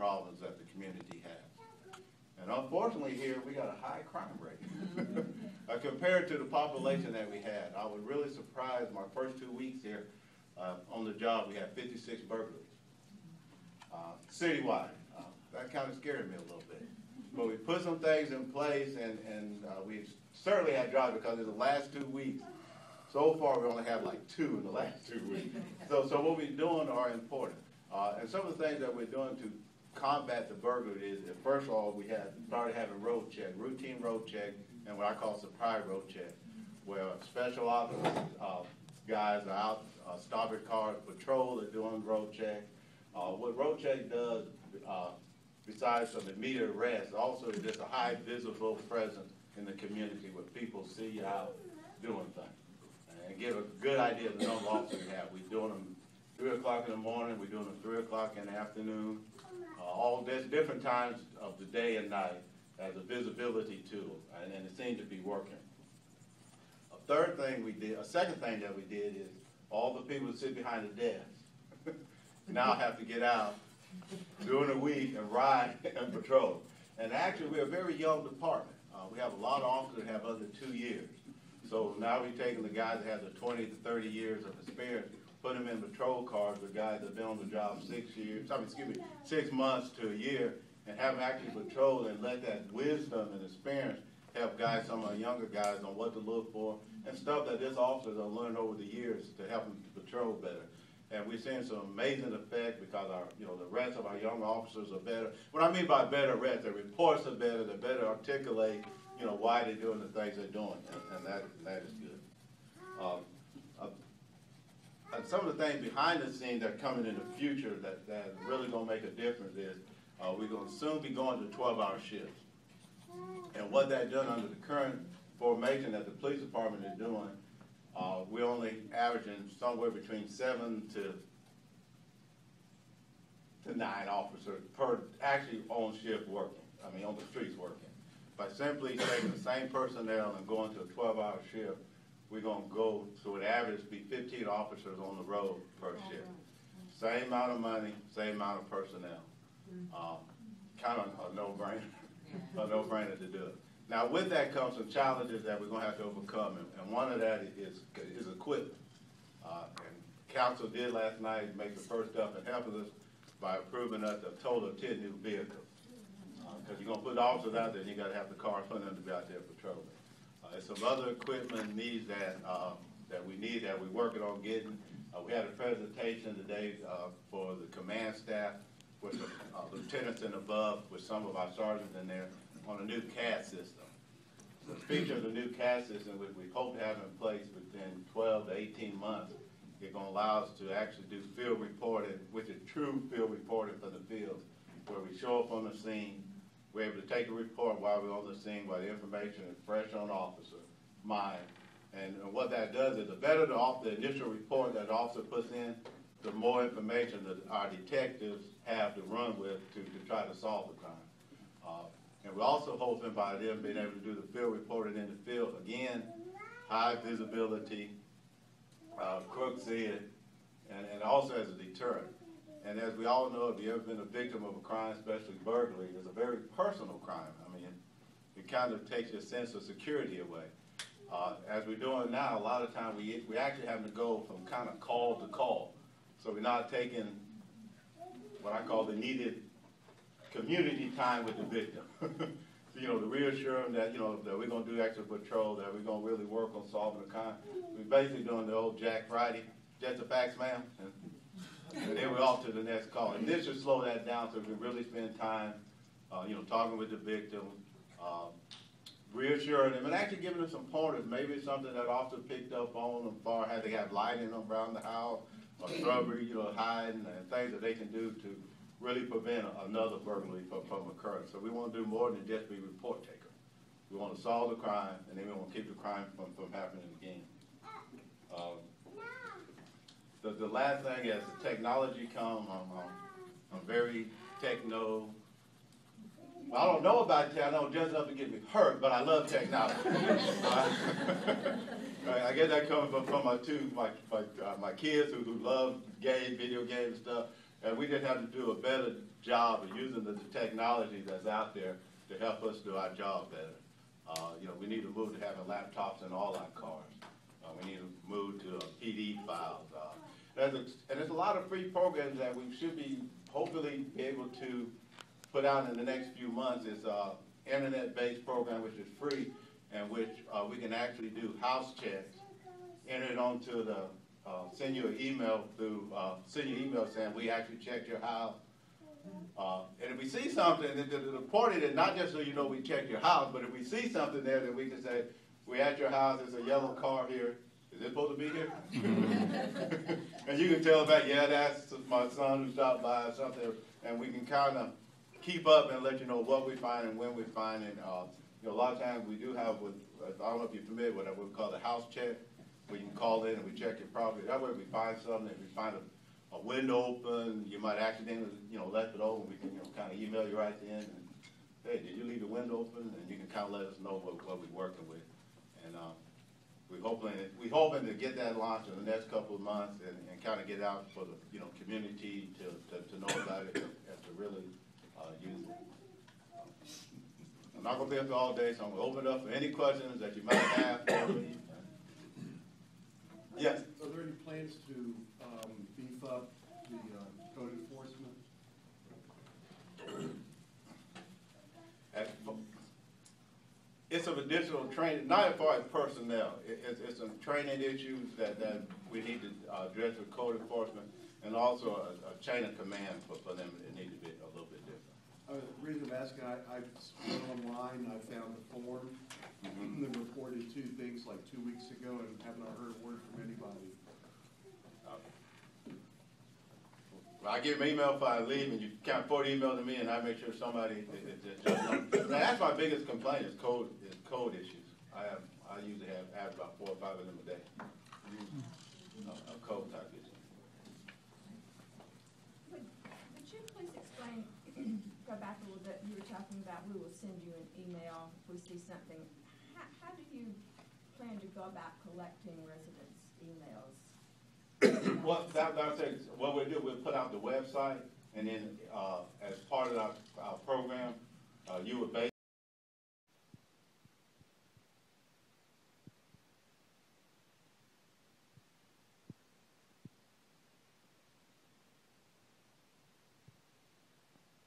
problems that the community has. And unfortunately here, we got a high crime rate. Compared to the population that we had, I was really surprised my first 2 weeks here on the job, we had 56 burglaries citywide. That kind of scared me a little bit. But we put some things in place, and we certainly had jobs because in the last 2 weeks, so far we only have like 2 in the last 2 weeks. So what we're doing are important. And some of the things that we're doing to combat the burglary is, that first of all, we started having road check, routine road check, and what I call surprise road check, where special officers, guys are out stopping cars, patrol, are doing road check. What road check does, besides some immediate arrest, also is just a high visible presence in the community where people see you out doing things. And give a good idea of the number of officers we have. We're doing them 3 o'clock in the morning, we're doing them 3 o'clock in the afternoon. All there's different times of the day and night as a visibility tool, and it seemed to be working. A second thing that we did is all the people who sit behind the desk now have to get out during the week and ride and patrol. And actually, we're a very young department. We have a lot of officers that have under 2 years. So now we're taking the guys that have the 20 to 30 years of experience, put them in patrol cars with guys that have been on the job 6 months to a year, and have them actually patrol and let that wisdom and experience help guys, some of our younger guys, on what to look for and stuff that this officers have learned over the years to help them to patrol better. And we're seeing some amazing effect because the rest of our young officers are better. What I mean by better rest, their reports are better, they better articulate, why they're doing the things they're doing, and that is good. And some of the things behind the scenes that are coming in the future that really going to make a difference is we're going to soon be going to 12-hour shifts. And what that's done under the current formation that the police department is doing, we're only averaging somewhere between 7 to 9 officers per actually on shift working, on the streets working. By simply taking the same personnel and going to a 12-hour shift, we're going to go to an average be 15 officers on the road per shift. Same amount of money, same amount of personnel. Kind of a no-brainer to do it. Now with that comes some challenges that we're going to have to overcome, and one of that is equipment. And council did last night make the first step in helping us by approving us a total of 10 new vehicles. Because you're going to put officers out there, and you got to have the cars for them to be out there patrolling. There's some other equipment needs that we need that we're working on getting. We had a presentation today for the command staff with the lieutenants and above, with some of our sergeants in there, on a new CAD system. The feature of the new CAD system, which we hope to have in place within 12 to 18 months, is going to allow us to actually do field reporting, which is true field reporting for the fields, where we show up on the scene. We're able to take a report while we're on the scene, while the information is fresh on the officer's mind. And what that does is the better the initial report that the officer puts in, the more information that our detectives have to run with to try to solve the crime. And we're also hoping by them being able to do the field reporting in the field, again, high visibility, crooks see it, and also as a deterrent. And as we all know, if you've ever been a victim of a crime, especially burglary, it's a very personal crime. It kind of takes your sense of security away. As we're doing now, a lot of times we actually having to go from kind of call to call. So we're not taking what I call the needed community time with the victim. To reassure them that, that we're going to do extra patrol, that we're going to really work on solving the crime. We're basically doing the old Jack Friday, just the facts, ma'am. And then we're off to the next call. And this should slow that down so we can really spend time, talking with the victim, reassuring them, and actually giving them some pointers. Maybe it's something that officer picked up on as far as they have lighting around the house, or shrubbery, hiding, and things that they can do to really prevent another burglary from occurring. So we want to do more than just be report taker. We want to solve the crime, and then we want to keep the crime from happening again. The last thing is the technology comes. I'm very techno. Well, I don't know about tech. I know just enough to get me hurt, but I love technology. I guess that comes from my kids who love video games and stuff. And we just have to do a better job of using the technology that's out there to help us do our job better. You know, we need to move to having laptops in all our cars. We need to move to PD files. And there's a lot of free programs that we should be hopefully be able to put out in the next few months. It's internet-based program which is free, and which we can actually do house checks, enter it onto the, send you an email through, send you an email saying we actually checked your house. And if we see something, the important is not just so you know we checked your house, but if we see something there that we can say, we're at your house, there's a yellow car here, is it supposed to be here? And you can tell back, yeah, that's my son who stopped by or something, and we can kind of keep up and let you know what we find and when we find it. You know, a lot of times we do have, I don't know if you're familiar with what we call the house check, where you can call in and we check your property. That way if we find something, if we find a window open, you might accidentally, you know, left it open, we can, you know, kind of email you right then, and, hey, did you leave the window open? And you can kind of let us know what we're working with. And we're hoping to get that launched in the next couple of months and kind of get out for the, you know, community to know about it and to really use it. I'm not going to be up here all day, so I'm going to open it up for any questions that you might have for me. Yes? Are there any plans to beef up the code enforcement? It's some additional training, not as far as personnel. It's some training issues that we need to address with code enforcement, and also a chain of command for them. It needs to be a little bit different. The reason I'm asking, I went online, I found the form, that reported 2 things like 2 weeks ago, and haven't heard a word from anybody. Well, I give them email if I leave, and you kind of forward email to me, and I make sure somebody now that's my biggest complaint is code issues. I usually have about 4 or 5 of them a day. Code type issues. Would you please explain? Go back a little bit. You were talking about we will send you an email if we see something. How do you plan to go about collecting residents' emails? Well, what we'll do, we'll put out the website, and then as part of our program, you would basically